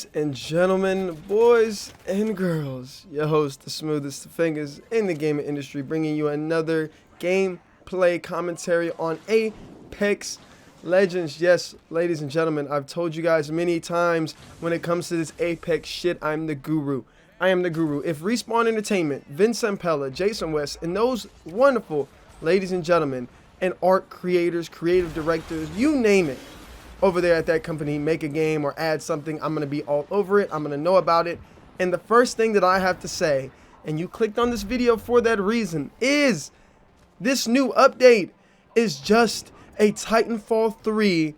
Ladies and gentlemen, boys and girls, your host, the smoothest of fingers in the gaming industry, bringing you another gameplay commentary on Apex Legends. Yes, ladies and gentlemen, I've told you guys many times when it comes to this Apex shit, I'm the guru. I am the guru. If Respawn Entertainment, Vince Zampella, Jason West, and those wonderful ladies and gentlemen, and art creators, creative directors, you name it, over there at that company, make a game or add something, I'm going to be all over it. I'm going to know about it. And the first thing that I have to say, and you clicked on this video for that reason, is this new update is just a Titanfall 3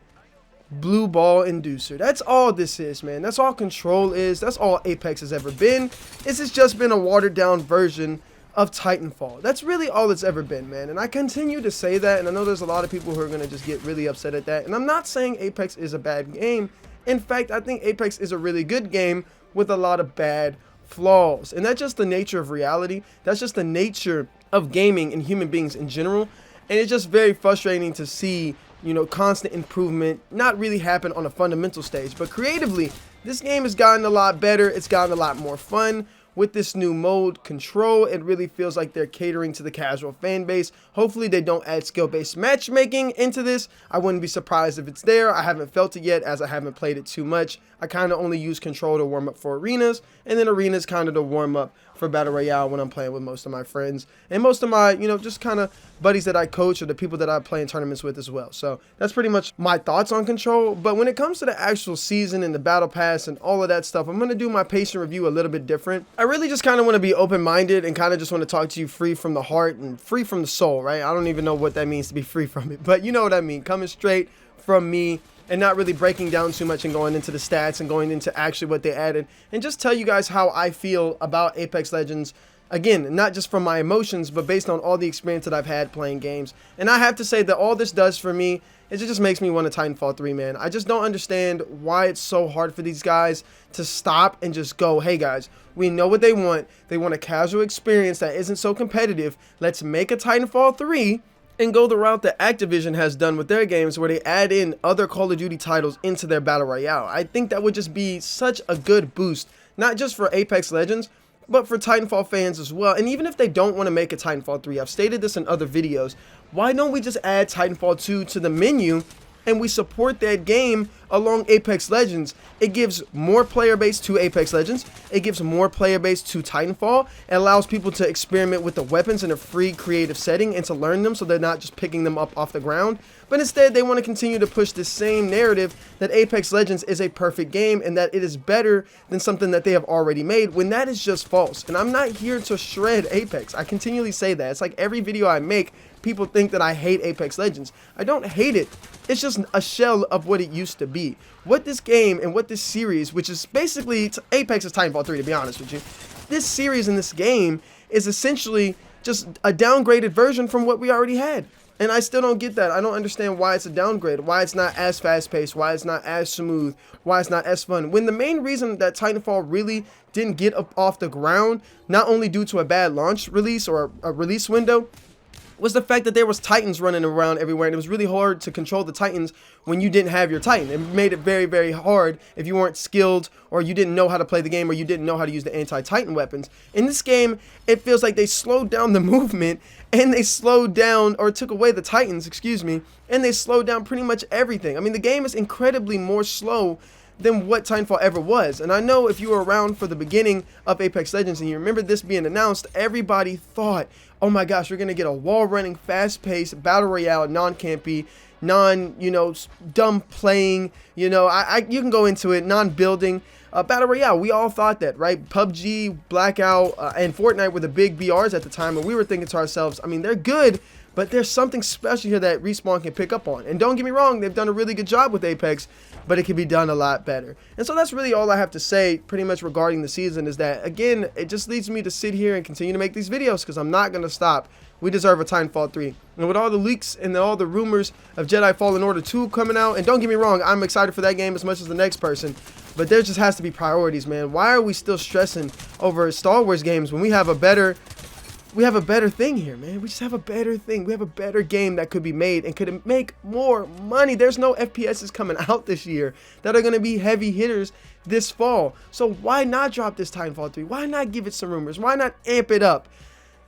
blue ball inducer. That's all this is, man. That's all Control is. That's all Apex has ever been. It's just been a watered down version of Titanfall. That's really all it's ever been, man. And I continue to say that, and I know there's a lot of people who are going to just get really upset at that. And I'm not saying Apex is a bad game. In fact, I think Apex is a really good game with a lot of bad flaws. And that's just the nature of reality. That's just the nature of gaming and human beings in general. And it's just very frustrating to see, you know, constant improvement not really happen on a fundamental stage. But creatively, this game has gotten a lot better. It's gotten a lot more fun. With this new mode, Control, it really feels like they're catering to the casual fan base. Hopefully they don't add skill-based matchmaking into this. I wouldn't be surprised if it's there. I haven't felt it yet, as I haven't played it too much. I kind of only use Control to warm up for arenas, and then arenas kind of to warm up for Battle Royale when I'm playing with most of my friends and most of my, you know, just kind of buddies that I coach or the people that I play in tournaments with as well. So that's pretty much my thoughts on Control. But when it comes to the actual season and the battle pass and all of that stuff, I'm going to do my patient review a little bit different. I really just kind of want to be open-minded and kind of just want to talk to you free from the heart and free from the soul, right? I don't even know what that means to be free from it, but you know what I mean. Coming straight from me and not really breaking down too much and going into the stats and going into actually what they added, and just tell you guys how I feel about Apex Legends. Again, not just from my emotions, but based on all the experience that I've had playing games. And I have to say that all this does for me is it just makes me want to Titanfall 3, man. I just don't understand why it's so hard for these guys to stop and just go, hey guys, we know what they want. They want a casual experience that isn't so competitive. Let's make a Titanfall 3 and go the route that Activision has done with their games, where they add in other Call of Duty titles into their Battle Royale. I think that would just be such a good boost, not just for Apex Legends, but for Titanfall fans as well. And even if they don't want to make a Titanfall 3, I've stated this in other videos, why don't we just add Titanfall 2 to the menu and we support that game along Apex Legends? It gives more player base to Apex Legends. It gives more player base to Titanfall. It allows people to experiment with the weapons in a free creative setting and to learn them, so they're not just picking them up off the ground. But instead, they want to continue to push this same narrative that Apex Legends is a perfect game and that it is better than something that they have already made, when that is just false. And I'm not here to shred Apex. I continually say that. It's like every video I make, people think that I hate Apex Legends. I don't hate it. It's just a shell of what it used to be. What this game and what this series, which is basically Apex is Titanfall 3, to be honest with you. This series and this game is essentially just a downgraded version from what we already had. And I still don't get that. I don't understand why it's a downgrade, why it's not as fast-paced, why it's not as smooth, why it's not as fun. When the main reason that Titanfall really didn't get up off the ground, not only due to a bad launch release or a release window, was the fact that there was Titans running around everywhere, and it was really hard to control the Titans when you didn't have your Titan. It made it very, very hard if you weren't skilled or you didn't know how to play the game or you didn't know how to use the anti-Titan weapons. In this game, it feels like they slowed down the movement and they slowed down, or took away the Titans, excuse me, and they slowed down pretty much everything. I mean, the game is incredibly more slow than what Titanfall ever was. And I know if you were around for the beginning of Apex Legends and you remember this being announced, everybody thought, oh my gosh, we're going to get a wall-running, fast-paced, Battle Royale, non-campy, dumb playing, you can go into it, non-building, Battle Royale. We all thought that, right? PUBG, Blackout, and Fortnite were the big BRs at the time, and we were thinking to ourselves, I mean, they're good, but there's something special here that Respawn can pick up on. And don't get me wrong, they've done a really good job with Apex, but it can be done a lot better. And so that's really all I have to say pretty much regarding the season, is that, again, it just leads me to sit here and continue to make these videos because I'm not going to stop. We deserve a Titanfall 3. And with all the leaks and all the rumors of Jedi Fallen Order 2 coming out, and don't get me wrong, I'm excited for that game as much as the next person, but there just has to be priorities, man. Why are we still stressing over Star Wars games when we have a better we have a better thing here, man. We just have a better thing. We have a better game that could be made and could make more money. There's no FPSs coming out this year that are going to be heavy hitters this fall. So why not drop this Titanfall 3? Why not give it some rumors? Why not amp it up?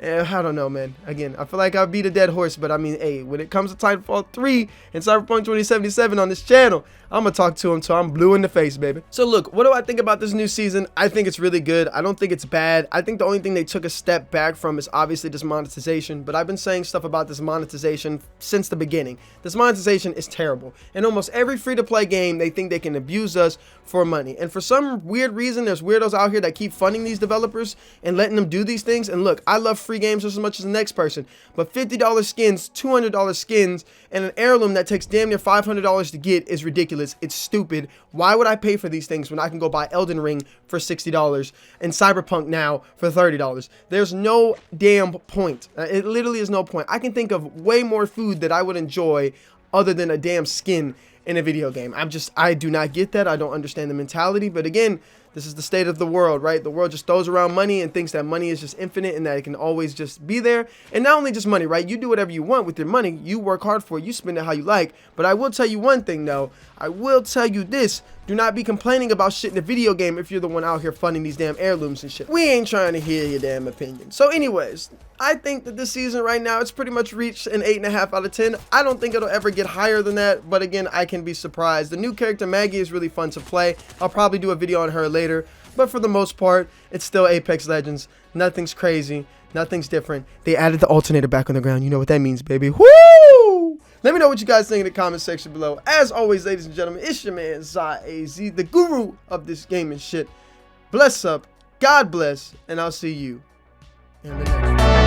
I don't know, man. Again, I feel like I'll beat a dead horse, but I mean, hey, when it comes to Titanfall 3 and Cyberpunk 2077 on this channel, I'm going to talk to him till I'm blue in the face, baby. So look, what do I think about this new season? I think it's really good. I don't think it's bad. I think the only thing they took a step back from is obviously this monetization, but I've been saying stuff about this monetization since the beginning. This monetization is terrible. In almost every free-to-play game, they think they can abuse us for money. And for some weird reason, there's weirdos out here that keep funding these developers and letting them do these things. And look, I love free games just as much as the next person, but $50 skins, $200 skins, and an heirloom that takes damn near $500 to get is ridiculous. It's stupid. Why would I pay for these things when I can go buy Elden Ring for $60 and Cyberpunk now for $30? There's no damn point. It literally is no point. I can think of way more food that I would enjoy other than a damn skin in a video game. I do not get that. I don't understand the mentality, but again, this is the state of the world, right? The world just throws around money and thinks that money is just infinite and that it can always just be there. And not only just money, right? You do whatever you want with your money. You work hard for it. You spend it how you like. But I will tell you one thing, though. I will tell you this. Do not be complaining about shit in a video game if you're the one out here funding these damn heirlooms and shit. We ain't trying to hear your damn opinion. So anyways, I think that this season right now, it's pretty much reached an 8.5 out of 10. I don't think it'll ever get higher than that. But again, I can be surprised. The new character Maggie is really fun to play. I'll probably do a video on her later. But for the most part, it's still Apex Legends. Nothing's crazy. Nothing's different. They added the alternator back on the ground. You know what that means, baby. Woo! Let me know what you guys think in the comment section below. As always, ladies and gentlemen, it's your man, ZyAZ, the guru of this gaming shit. Bless up. God bless. And I'll see you in the next one.